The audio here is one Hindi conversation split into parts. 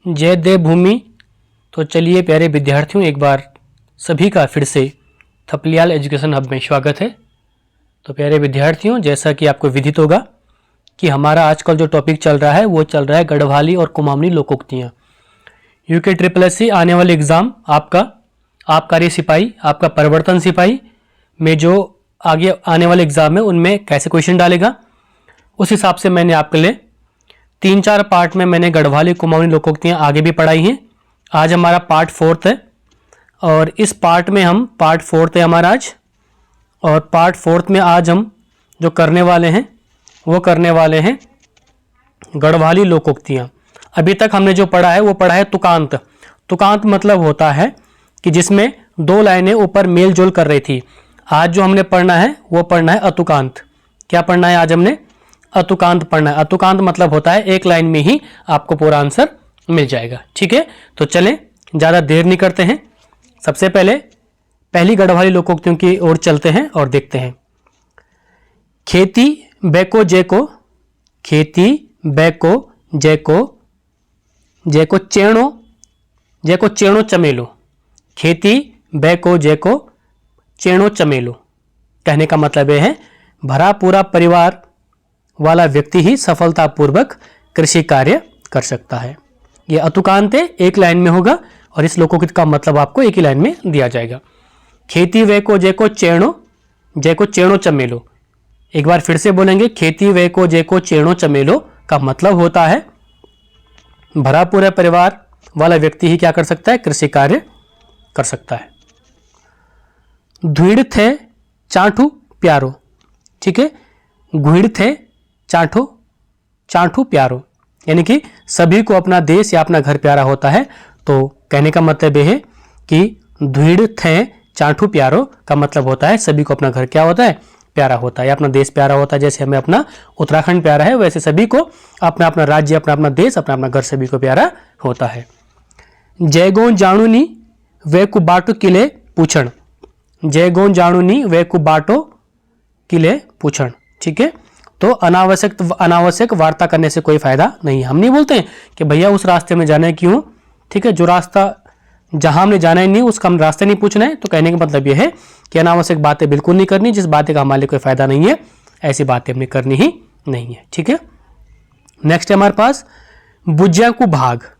जय देवभूमि। तो चलिए प्यारे विद्यार्थियों, एक बार सभी का फिर से थपलियाल एजुकेशन हब में स्वागत है। तो प्यारे विद्यार्थियों, जैसा कि आपको विदित होगा कि हमारा आजकल जो टॉपिक चल रहा है वो चल रहा है गढ़वाली और कुमाऊनी लोकोक्तियाँ। यूके ट्रिपल एस सी आने वाले एग्ज़ाम आपका आबकारी सिपाही, आपका परिवर्तन सिपाही में जो आगे आने वाले एग्ज़ाम है उनमें कैसे क्वेश्चन डालेगा, उस हिसाब से मैंने आपके लिए 3-4 पार्ट में मैंने गढ़वाली कुमाऊनी लोकोक्तियाँ आगे भी पढ़ाई हैं। आज हमारा पार्ट 4 है और इस पार्ट में हम पार्ट 4 है हमारा आज, और पार्ट 4 में आज हम जो करने वाले हैं वो करने वाले हैं गढ़वाली लोकोक्तियाँ। अभी तक हमने जो पढ़ा है वो पढ़ा है तुकांत। तुकांत मतलब होता है कि जिसमें 2 लाइनें ऊपर मेल जोल कर रही थी। आज जो हमने पढ़ना है वो पढ़ना है अतुकांत। क्या पढ़ना है आज हमने? अतुकांत पढ़ना है। अतुकांत मतलब होता है एक लाइन में ही आपको पूरा आंसर मिल जाएगा। ठीक है, तो चलें ज़्यादा देर नहीं करते हैं, सबसे पहले पहली गढ़वाली लोकोक्तियों की ओर चलते हैं और देखते हैं। खेती बैको जैको, खेती बैको जैको, जैको चेणो, जैको चेणो चमेलो, खेती बैको जैको चेणो चमेलो। कहने का मतलब यह है भरा पूरा परिवार वाला व्यक्ति ही सफलतापूर्वक कृषि कार्य कर सकता है। यह अतुकांत है, एक लाइन में होगा और इस लोकोक्ति का मतलब आपको एक ही लाइन में दिया जाएगा। खेती वैको जैको चेणो, जैको चेणो चमेलो। एक बार फिर से बोलेंगे, खेती वैको जैको चेणो चमेलो का मतलब होता है भरा पूरा परिवार वाला व्यक्ति ही क्या कर सकता है? कृषि कार्य कर सकता है। धुइड़ थे चांठू प्यारो। ठीक है, घुइड़ थे चांठो, चांठू प्यारो, यानी कि सभी को अपना देश या अपना घर प्यारा होता है। तो कहने का मतलब यह है कि धुइड़ थे चांठू प्यारो का मतलब होता है सभी को अपना घर क्या होता है? प्यारा होता है, या अपना देश प्यारा होता है। जैसे हमें अपना उत्तराखंड प्यारा है, वैसे सभी को अपना अपना राज्य, अपना अपना देश, अपना अपना घर सभी को प्यारा होता है। जयगो जाणुनी वे कु बाटो किले पूछण, जयगो जाणुनी वे कु बाटो किले पूछण। ठीक है, तो अनावश्यक वार्ता करने से कोई फायदा नहीं। हम नहीं बोलते हैं कि भैया उस रास्ते में जाना है क्यों। ठीक है, जो रास्ता जहां हमने जाना ही नहीं उसका हम रास्ते नहीं पूछना है। तो कहने का मतलब यह है कि अनावश्यक बातें बिल्कुल नहीं करनी, जिस बातें का हमारे लिए कोई फायदा नहीं है ऐसी बातें हमने करनी ही नहीं है। ठीक है, नेक्स्ट है हमारे पास बुज्या कु भाग।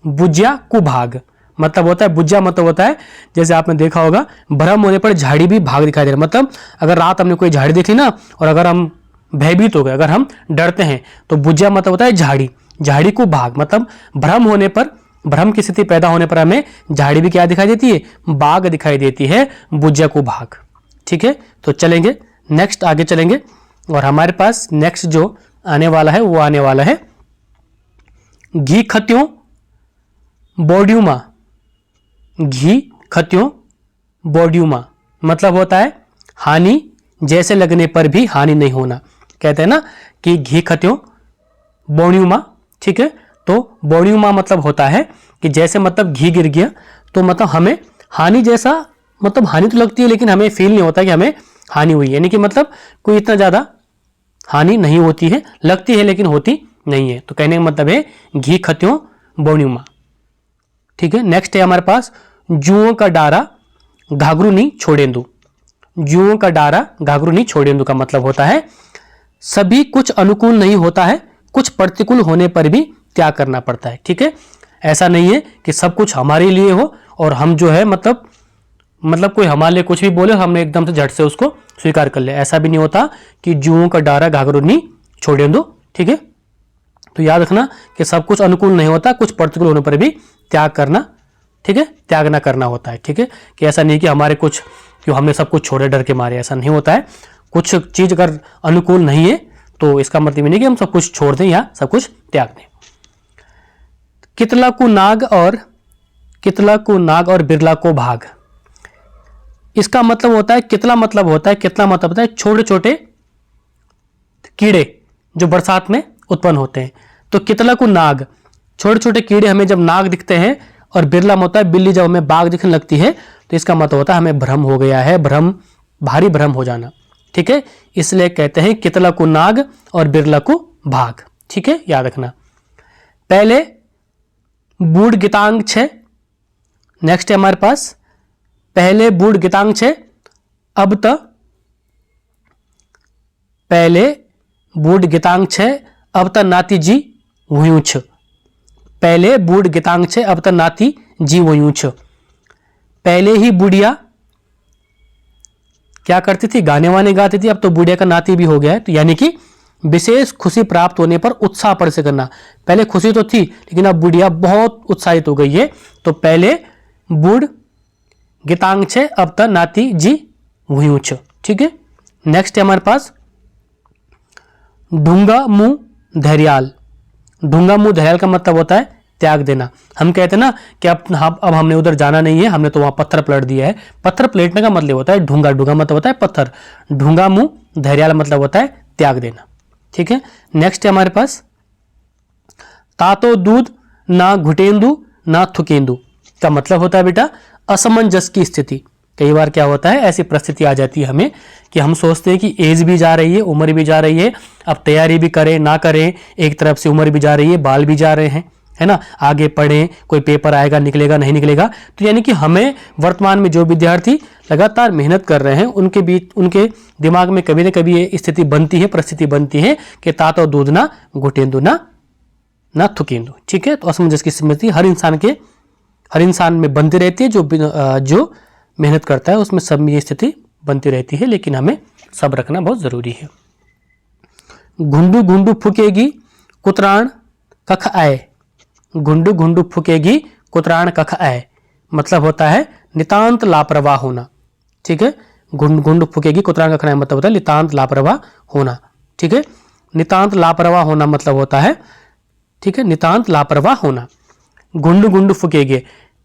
बुज्या कु भाग मतलब होता है, बुज्या मतलब होता है जैसे आपने देखा होगा भ्रम होने पर झाड़ी भी भाग दिखाई दे रहा है। मतलब अगर रात हमने कोई झाड़ी देखी ना और अगर हम भयभीत हो गए, अगर हम डरते हैं, तो बुज्या मतलब होता है झाड़ी। झाड़ी को भाग मतलब भ्रम होने पर, भ्रम की स्थिति पैदा होने पर हमें झाड़ी भी क्या दिखाई देती है? बाघ दिखाई देती है, बुज्या को भाग। ठीक है, तो चलेंगे नेक्स्ट, आगे चलेंगे और हमारे पास नेक्स्ट जो आने वाला है वो आने वाला है घी खत्यों बोड्यूमा। घी खत्यों बोड्यूमा मतलब होता है हानि जैसे लगने पर भी हानि नहीं होना। कहते हैं ना कि घी खत्यों बोड्यूमा। ठीक है, तो बोड्यूमा मतलब होता है कि जैसे मतलब घी गिर गया तो मतलब हमें हानि जैसा, मतलब हानि तो लगती है लेकिन हमें फील नहीं होता कि हमें हानि हुई, यानी कि मतलब कोई इतना ज़्यादा हानि नहीं होती है, लगती है लेकिन होती नहीं है। तो कहने का मतलब है घी खत्यों बोड्यूमा। ठीक है, नेक्स्ट है हमारे पास जुओं का डारा घाघरू नी छोड़ेंदू। जुओं का डारा घाघरू नी छोड़ेंदू का मतलब होता है सभी कुछ अनुकूल नहीं होता है, कुछ प्रतिकूल होने पर भी त्याग करना पड़ता है। ठीक है, ऐसा नहीं है कि सब कुछ हमारे लिए हो और हम जो है मतलब कोई हमारे लिए कुछ भी बोले हमने एकदम से झट से उसको स्वीकार कर ले, ऐसा भी नहीं होता कि जुओं का डारा घाघरू नी छोड़ेंदू। ठीक है, तो याद रखना कि सब कुछ अनुकूल नहीं होता, कुछ प्रतिकूल होने पर भी त्याग करना, ठीक है, त्याग ना करना होता है। ठीक है, कि ऐसा नहीं कि हमारे कुछ क्यों हमने सब कुछ छोड़े डर के मारे, ऐसा नहीं होता है। कुछ चीज अगर अनुकूल नहीं है तो इसका मतलब नहीं कि हम सब कुछ छोड़ दें या सब कुछ त्याग दें। कितला को नाग और बिरला को भाग। इसका मतलब होता है कितला मतलब होता है छोटे छोटे कीड़े जो बरसात में उत्पन्न होते हैं। तो कितला को नाग, छोटे छोटे कीड़े हमें जब नाग दिखते हैं, और बिरला होता है बिल्ली जब हमें बाघ दिखने लगती है, तो इसका मतलब होता है हमें भ्रम हो गया है, भारी भ्रम हो जाना। ठीक है, इसलिए कहते हैं कितला को नाग और बिरला को भाग। ठीक है, याद रखना। पहले बूढ़ गीतांग छे। नेक्स्ट है हमारे पास पहले बूढ़ गीतांग छे अब त, पहले बूढ़ गीतांग छे अब त नाती जी हुयूं छ। पहले बूढ़ गीतांग छे अब त नाती जी हुयूं छ। पहले ही बुढ़िया क्या करती थी, गाने वाने गाती थी, अब तो बुढ़िया का नाती भी हो गया है। तो यानी कि विशेष खुशी प्राप्त होने पर उत्साह पर से करना। पहले खुशी तो थी लेकिन अब बुढ़िया बहुत उत्साहित हो गई है, तो पहले बूढ़ गीतांग छे अब त नाती जी हुयूं छ। ठीक है। नेक्स्ट है हमारे पास ढूंगा मुंह धैर्याल। ढूंगा मुंह धैर्याल का मतलब होता है त्याग देना। हम कहते हैं ना कि अब हमने उधर जाना नहीं है, हमने तो वहां पत्थर पलट दिया है। पत्थर पलटने का मतलब होता है ढूंगा, ढूंगा मतलब होता है पत्थर, ढूंगा मुंह धैर्याल मतलब होता है त्याग देना। ठीक है। नेक्स्ट है हमारे पास तातो दूध ना घुटेंदू ना थुकेंदू का मतलब होता है बेटा असमंजस की स्थिति। कई बार क्या होता है, ऐसी परिस्थिति आ जाती है हमें कि हम सोचते हैं कि एज भी जा रही है, उम्र भी जा रही है, अब तैयारी भी करें ना करें, एक तरफ से उम्र भी जा रही है, बाल भी जा रहे हैं, है ना, आगे पढ़ें, कोई पेपर आएगा निकलेगा नहीं निकलेगा। तो यानी कि हमें वर्तमान में जो विद्यार्थी लगातार मेहनत कर रहे हैं उनके बीच, उनके दिमाग में कभी ना कभी ये स्थिति बनती है, परिस्थिति बनती है कि तातो दूध ना घुटेंदू ना थुकेंदू। ठीक है। तो असमंजस की स्थिति हर इंसान में बनती रहती है, जो मेहनत करता है उसमें सब में ये स्थिति बनती रहती है, लेकिन हमें सब रखना बहुत जरूरी है। घुंडू घुंडू फूकेगी कुतराण कख आए। घुंडू घुंडू फूकेगी कुतराण कख आए मतलब होता है नितांत लापरवाह होना। ठीक है। घुंडू फूकेगी कुतराण कख आए मतलब होता है नितांत लापरवाह होना। ठीक है। नितांत लापरवाह होना मतलब होता है, ठीक है, नितांत लापरवाह होना। गुंडू गुंडू फूकेगी,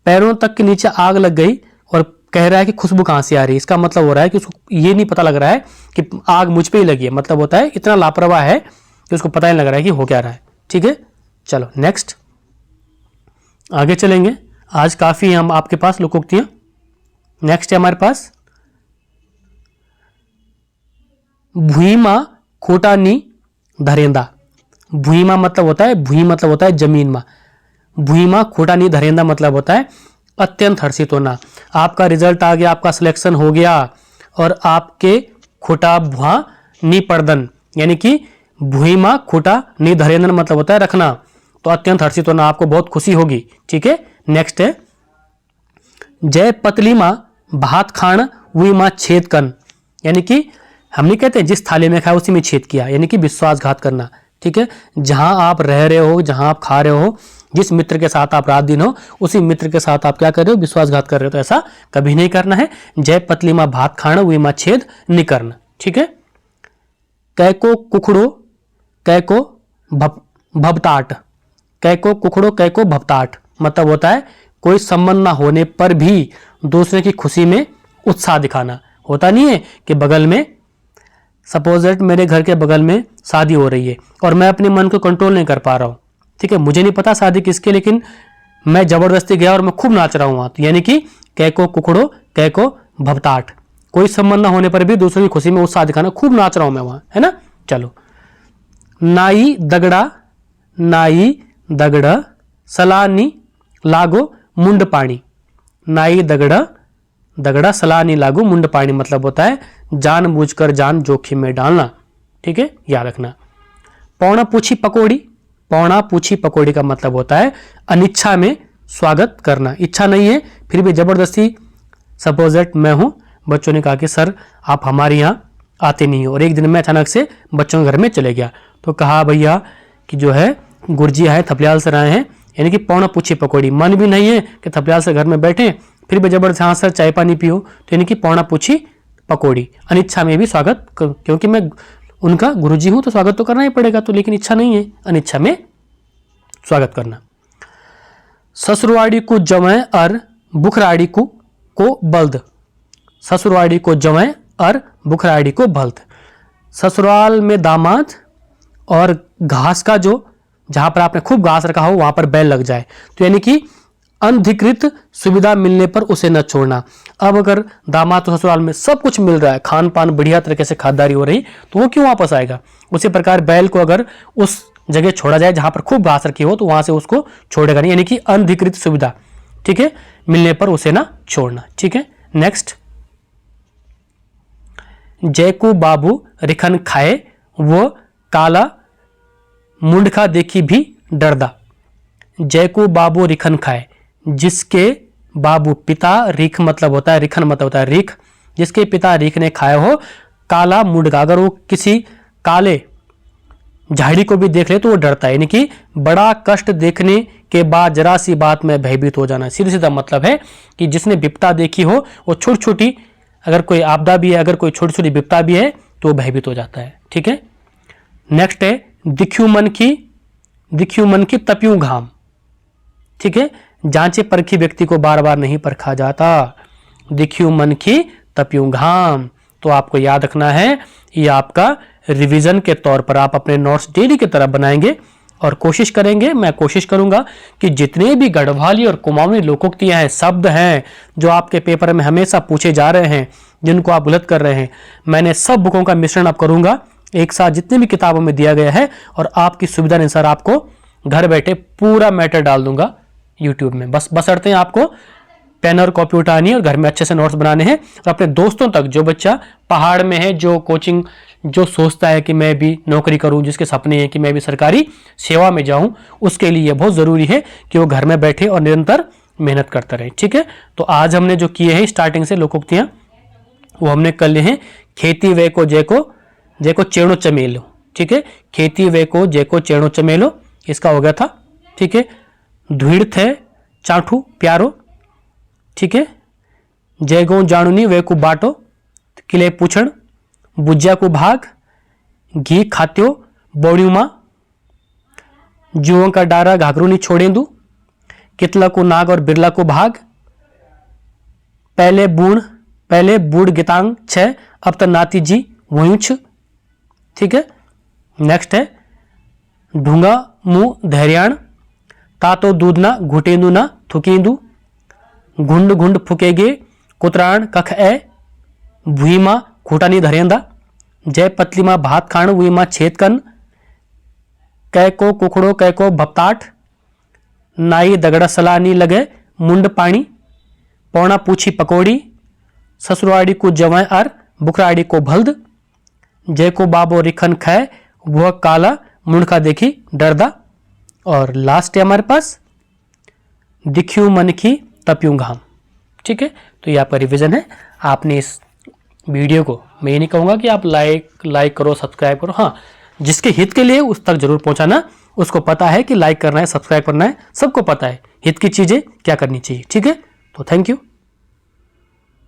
पैरों तक के नीचे आग लग गई और कह रहा है कि खुशबू कहां से आ रही है। इसका मतलब हो रहा है कि उसको ये नहीं पता लग रहा है कि आग मुझ पे ही लगी है, मतलब होता है इतना लापरवाह है कि उसको पता ही नहीं लग रहा है कि हो क्या रहा है। ठीक है। चलो नेक्स्ट आगे चलेंगे। आज काफी हम आपके पास लोकोक्तियां। नेक्स्ट है हमारे पास भुईमा खोटानी धरेंदा। भुईमा मतलब होता है, भुई मतलब होता है जमीन में, भुईमा खोटानी धरेंदा मतलब होता है अत्यंत हर्षित होना। आपका रिजल्ट आ गया, आपका सिलेक्शन हो गया और आपके खोटा भुआ नी पर्दन, यानी कि भुईमा खोटा नी धरेंदन मतलब होता है रखना, तो अत्यंत हर्षित होना, आपको बहुत खुशी होगी। ठीक है। नेक्स्ट है जय पतली माँ भात खान हुई माँ छेद कन, यानी कि हम नहीं कहते जिस थाली में खाया उसी में छेद किया, यानी कि विश्वासघात करना। ठीक है। जहां आप रह रहे हो, जहां आप खा रहे हो, जिस मित्र के साथ आप रात दिन हो, उसी मित्र के साथ आप क्या कर रहे हो, विश्वासघात कर रहे हो। तो ऐसा कभी नहीं करना है। जय पतली माँ भात खाना हुई माँ छेद नहीं करना। ठीक है। कैको कुखड़ो कैको भबताट। कैको कुखड़ो कैको भबताट मतलब होता है कोई संबंध ना होने पर भी दूसरे की खुशी में उत्साह दिखाना। होता नहीं है कि बगल में, सपोज दैट मेरे घर के बगल में शादी हो रही है और मैं अपने मन को कंट्रोल नहीं कर पा रहा हूँ। ठीक है। मुझे नहीं पता शादी किसके, लेकिन मैं जबरदस्ती गया और मैं खूब नाच रहा हूँ वहां। तो यानी कि कैको कुकड़ो कैको भबताट, कोई संबंध ना होने पर भी दूसरों की खुशी में उत्साह दिखाना, खूब नाच रहा हूं मैं वहां, है ना। चलो नाई दगड़ा सलानी लागो मुंड पानी। नाई दगड़ा सलानी लागो मुंड पानी मतलब होता है जानबूझकर जान जोखिम में डालना। ठीक है। याद रखना। पौना पूछी पकौड़ी। पौना पूछी पकौड़ी का मतलब होता है अनिच्छा में स्वागत करना। इच्छा नहीं है फिर भी जबरदस्ती, सपोज दैट मैं हूं, बच्चों ने कहा कि सर आप हमारे यहाँ आते नहीं हो, और एक दिन मैं अचानक से बच्चों के घर में चले गया, तो कहा भैया कि जो है गुरुजी आए थपलियाल से आए हैं, यानी कि पौना पूछी पकौड़ी। मन भी नहीं है कि थपलियाल से घर में बैठे फिर भी जबरदस्ती हाँ सर चाय पानी पियो, तो यानी कि पौना पूछी पकौड़ी। अनिच्छा में भी स्वागत, क्योंकि मैं उनका गुरुजी हूं तो स्वागत तो करना ही पड़ेगा, तो लेकिन इच्छा नहीं है, अनिच्छा में स्वागत करना। ससुरवाड़ी को जवै और बुखराड़ी को बल्द। ससुरवाड़ी को जवै और बुखराड़ी को बल्द। ससुराल में दामाद और घास का जो, जहां पर आपने खूब घास रखा हो वहां पर बैल लग जाए, तो यानी कि अनधिकृत सुविधा मिलने पर उसे न छोड़ना। अब अगर दामाद तो ससुराल में सब कुछ मिल रहा है, खान पान बढ़िया तरीके से खातिरदारी हो रही, तो वो क्यों वापस आएगा। उसी प्रकार बैल को अगर उस जगह छोड़ा जाए जहां पर खूब घास रखी हो तो वहां से उसको छोड़ेगा नहीं, यानी कि अनधिकृत सुविधा, ठीक है, मिलने पर उसे ना छोड़ना, ठीक है। नेक्स्ट, जैको बाबू रिखन खाए वो काला मुंडका देखी भी डरदा। जैको बाबू रिखन खाए, जिसके बाबू पिता, रिख मतलब होता है, रिखन मतलब होता है रिख, जिसके पिता रिख ने खाया हो काला मुंडका, अगर वो किसी काले झाड़ी को भी देख ले तो वो डरता है, यानी कि बड़ा कष्ट देखने के बाद जरा सी बात में भयभीत हो जाना। सीधा सीधा मतलब है कि जिसने विपदा देखी हो वो छोटी छोटी, अगर कोई आपदा भी है, अगर कोई छोटी छोटी विपदा भी है तो वो भयभीत हो जाता है, ठीक है। नेक्स्ट है दिख्यू मन की तप्यूं घाम, ठीक है, जांचे परखी व्यक्ति को बार बार नहीं परखा जाता। दिख्यू मन की तप्यूं घाम, तो आपको याद रखना है, ये आपका रिवीजन के तौर पर आप अपने नोट्स डेली की तरह बनाएंगे और कोशिश करेंगे, मैं कोशिश करूंगा कि जितने भी गढ़वाली और कुमाऊनी लोकोक्तियां हैं, शब्द हैं जो आपके पेपर में हमेशा पूछे जा रहे हैं, जिनको आप गलत कर रहे हैं, मैंने सब बुकों का मिश्रण अब करूंगा एक साथ जितनी भी किताबों में दिया गया है, और आपकी सुविधा अनुसार आपको घर बैठे पूरा मैटर डाल दूंगा यूट्यूब में। बस अड़ते हैं आपको पेन और कॉपी उठानी है और घर में अच्छे से नोट्स बनाने हैं, और अपने दोस्तों तक, जो बच्चा पहाड़ में है, जो कोचिंग, जो सोचता है कि मैं भी नौकरी करूं, जिसके सपने हैं कि मैं भी सरकारी सेवा में जाऊं, उसके लिए बहुत ज़रूरी है कि वो घर में बैठे और निरंतर मेहनत करता रहे, ठीक है। तो आज हमने जो किए हैं स्टार्टिंग से लोकोक्तियाँ, वो हमने कर लिए हैं। खेती वे को जेको चेणो चमेलो, ठीक है, खेती वे को जेको चेणो चमेलो, इसका हो गया था, ठीक है। धुड़ थे चाठू प्यारो, ठीक है। जय गो जाणुनी वे को बाटो, किले पूछण, बुज्जा को भाग, घी खात्यो बौड़ियों मां, जुओं का डारा घाघरू नहीं छोड़ेंदू, कितला को नाग और बिरला को भाग, पहले बूढ़ गितांग छह, अब तक नाती जी वहीं छ, ठीक है। नेक्स्ट है ढूंगा मुंह धैर्याण, तातो दूध ना घुटेंदू ना थुकेंदू, घुंड घुंड फुकेगे कुतराण कख ए, भूई मां खूटा नहीं धरेंदा, जय पतली मां भात खाण वही मां छेद कन, कै को कुकड़ो कै को भपताट, नाई दगड़ा सला नहीं लगे मुंड पानी, पौना पूछी पकौड़ी, ससुराड़ी को जवां अर बुखराड़ी को भल्द, जय को बाबो रिखन खाए वह काला मुंडका देखी डरदा, और लास्ट है हमारे पास दिख्यू मन की तप्यूं घाम, ठीक है। तो ये आपका रिवीजन है। आपने इस वीडियो को, मैं ये नहीं कहूँगा कि आप लाइक करो, सब्सक्राइब करो, हाँ, जिसके हित के लिए उस तक जरूर पहुँचाना, उसको पता है कि लाइक करना है, सब्सक्राइब करना है, सबको पता है हित की चीज़ें क्या करनी चाहिए, ठीक है। तो थैंक यू।